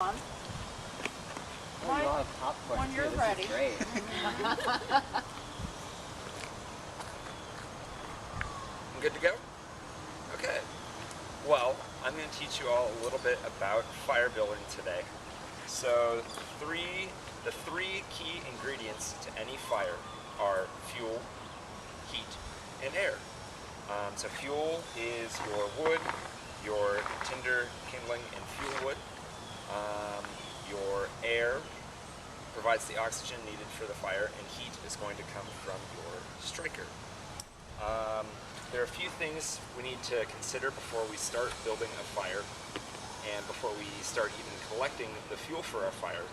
On. Oh, you'll have popcorn When too. you're This ready. is great. I'm good to go? Okay. Well, I'm going to teach you all a little bit about fire building today. So the three key ingredients to any fire are fuel, heat, and air. So fuel is your wood, your tinder, kindling, and fuel wood. Your air provides the oxygen needed for the fire, and heat is going to come from your striker. There are a few things we need to consider before we start building a fire and before we start even collecting the fuel for our fire.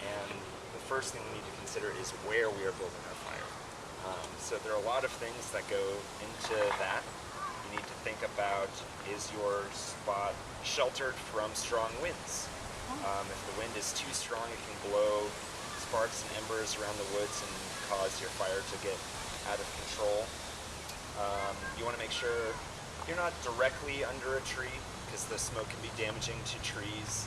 And the first thing we need to consider is where we are building our fire. So there are a lot of things that go into that. You need to think about, is your spot sheltered from strong winds? If the wind is too strong, it can blow sparks and embers around the woods and cause your fire to get out of control. You want to make sure you're not directly under a tree because the smoke can be damaging to trees.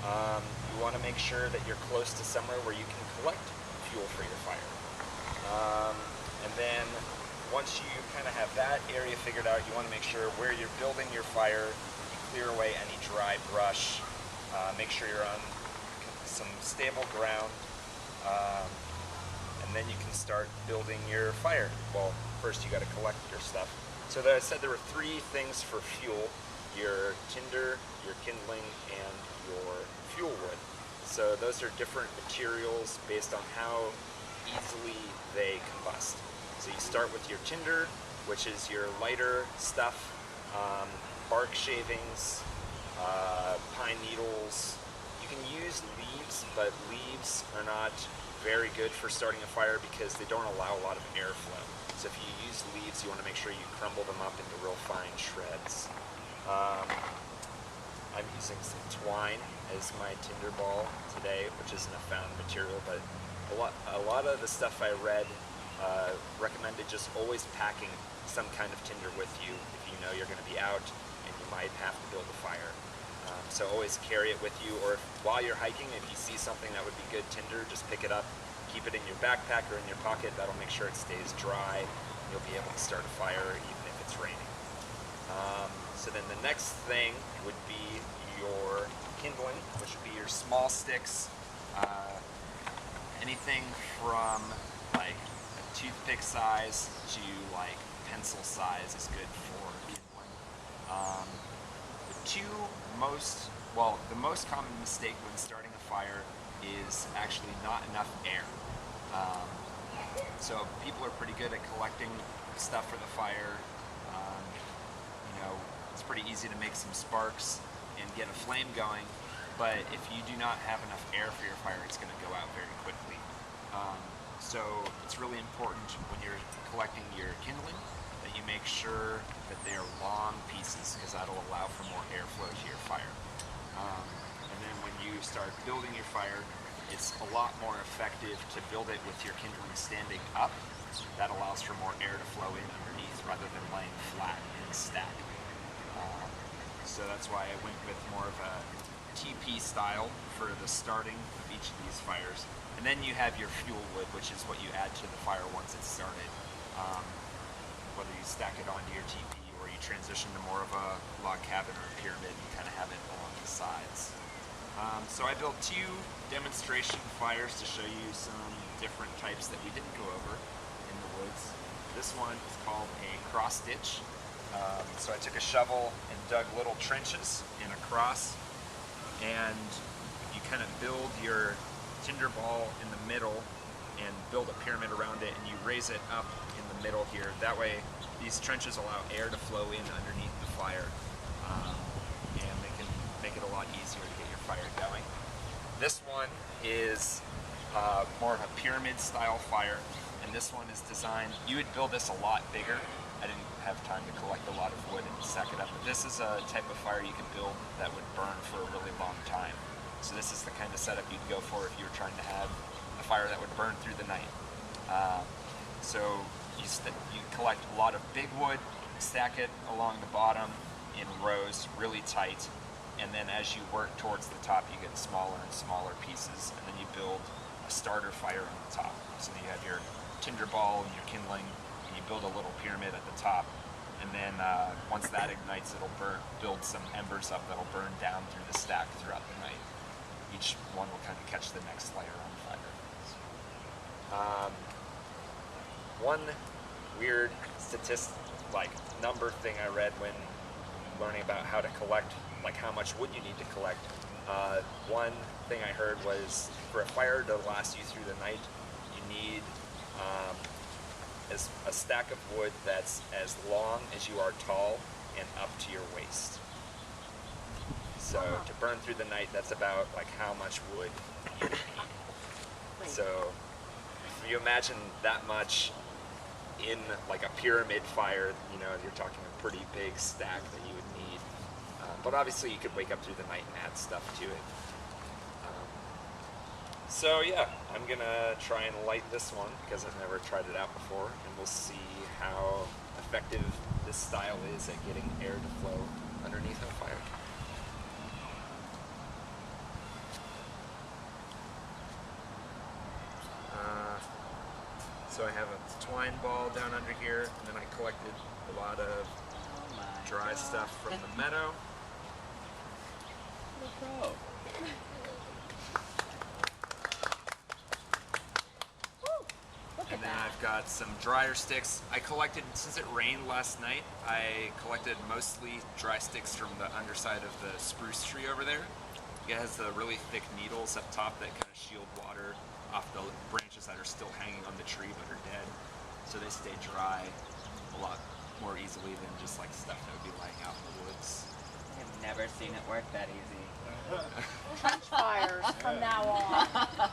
You want to make sure that you're close to somewhere where you can collect fuel for your fire. And then once you kind of have that area figured out, you want to make sure where you're building your fire, you clear away any dry brush. Make sure you're on some stable ground, and then you can start building your fire. Well, first you got to collect your stuff. So I said there were three things for fuel: your tinder, your kindling, and your fuel wood. So those are different materials based on how easily they combust. So you start with your tinder, which is your lighter stuff, bark shavings, pine needles. You can use leaves, but leaves are not very good for starting a fire because they don't allow a lot of airflow. So if you use leaves, you want to make sure you crumble them up into real fine shreds. I'm using some twine as my tinder ball today, which isn't a found material, but a lot of the stuff I read recommended just always packing some kind of tinder with you if you know you're going to be out and you might have to build a fire. So always carry it with you, or while you're hiking, if you see something that would be good tinder, just pick it up, keep it in your backpack or in your pocket. That'll make sure it stays dry. You'll be able to start a fire even if it's raining. So then the next thing would be your kindling, which would be your small sticks. Anything from like a toothpick size to like pencil size is good for kindling. The most common mistake when starting a fire is actually not enough air. So people are pretty good at collecting stuff for the fire. It's pretty easy to make some sparks and get a flame going, but if you do not have enough air for your fire, it's going to go out very quickly. So it's really important when you're collecting your kindling that you make sure that they are long pieces, because that'll allow for more airflow to your fire. And then when you start building your fire, it's a lot more effective to build it with your kindling standing up. That allows for more air to flow in underneath rather than laying flat in a stack. So that's why I went with more of a TP style for the starting of each of these fires. And then you have your fuel wood, which is what you add to the fire once it's started. Whether you stack it onto your TP or you transition to more of a log cabin or a pyramid, you kind of have it along the sides. So I built two demonstration fires to show you some different types that we didn't go over in the woods. This one is called a cross ditch. So I took a shovel and dug little trenches in a cross, and you kind of build your tinder ball in the middle and build a pyramid around it, and you raise it up in the middle here. That way these trenches allow air to flow in underneath the fire, and they can make it a lot easier to get your fire going. This one is more of a pyramid style fire, and this one is designed, you would build this a lot bigger. I didn't have time to collect a lot of wood and stack it up, but this is a type of fire you can build that would burn for a really long time. So this is the kind of setup you'd go for if you were trying to have a fire that would burn through the night. So you collect a lot of big wood, stack it along the bottom in rows really tight, and then as you work towards the top, you get smaller and smaller pieces, and then you build a starter fire on the top. So you have your tinder ball and your kindling, and you build a little pyramid at the top, and then once that ignites, it'll build some embers up that'll burn down through the stack throughout the night. Each one will kind of catch the next layer on fire. One weird number thing I read when learning about how to collect, like how much wood you need to collect. One thing I heard was for a fire to last you through the night, you need a stack of wood that's as long as you are tall and up to your waist. So to burn through the night, that's about like how much wood you need. So if you imagine that much in like a pyramid fire, you know, you're talking a pretty big stack that you would need. But obviously you could wake up through the night and add stuff to it. So yeah, I'm gonna try and light this one because I've never tried it out before, and we'll see how effective this style is at getting air to flow underneath a fire. So I have a twine ball down under here, and then I collected a lot of dry stuff from the meadow. And then I've got some drier sticks. I collected, since it rained last night, I collected mostly dry sticks from the underside of the spruce tree over there. It has the really thick needles up top that kind of shield water off the branches that are still hanging on the tree but are dead. So they stay dry a lot more easily than just like stuff that would be lying out in the woods. I've never seen it work that easy. Trench fires from now on.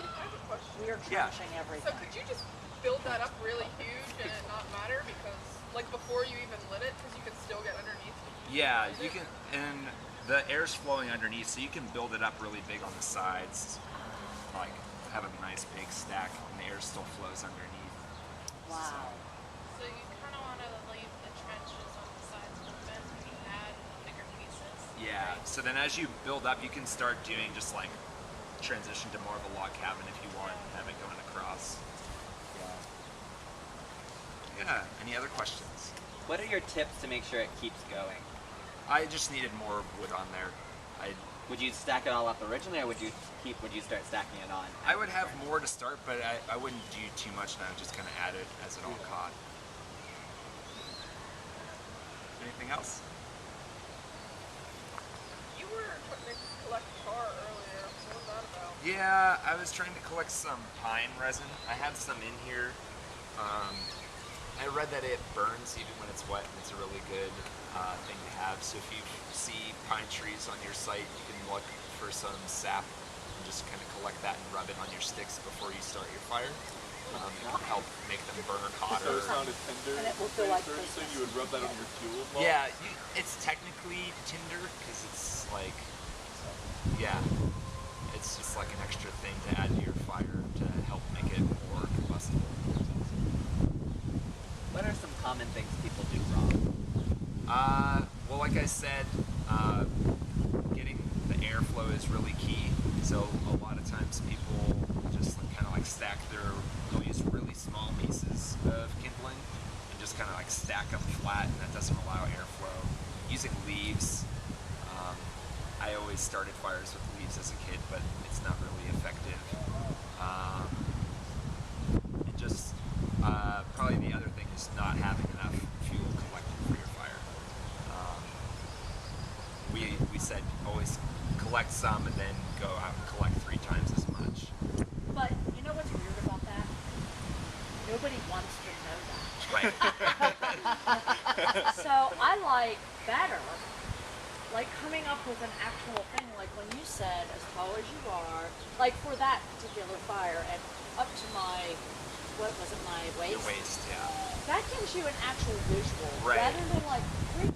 We are trenching everything. So could you just build that up really huge and it not matter because, like, before you even lit it, because you can still get underneath? Yeah, you can, and the air's flowing underneath, so you can build it up really big on the sides, like have a nice big stack, and the air still flows underneath. Wow. So you kind of want to leave the trenches on the sides open when you add bigger pieces? Yeah, so then as you build up, you can start doing just like transition to more of a log cabin if you want, and have it going across. Yeah, any other questions? What are your tips to make sure it keeps going? I just needed more wood on there. Would you stack it all up originally, or would you start stacking it on? I would have more to start, but I wouldn't do too much now, just kind of add it as it all caught. Anything else? You were trying to collect tar earlier. What was that about? Yeah, I was trying to collect some pine resin. I had some in here. I read that it burns even when it's wet, and it's a really good thing to have. So if you see pine trees on your site, you can look for some sap and just kind of collect that and rub it on your sticks before you start your fire. It can help make them burn hotter. So it's not a tinder, And it will feel like so Christmas. you would rub that on your fuel as well? Yeah, it's technically tinder because it's like, yeah, it's just like an extra thing to add to your fire to help make it more combustible. What are some common things people do wrong? Well, like I said, getting the airflow is really key. So a lot of times people just kind of like they'll use really small pieces of kindling and just kind of like stack them flat, and that doesn't allow airflow. Using leaves, I always started fires with leaves as a kid, but it's not really effective. And just probably the other thing is not having enough fuel collected for your fire. We said always collect some and then go out and collect 3 times as much. But you know what's weird about that? Nobody wants to know that. Right. So I like better, like coming up with an actual thing, like when you said as tall as you are, like for that particular fire and up to my, what was it, my waist? Your waist, yeah. That gives you an actual visual, Right. rather than like 3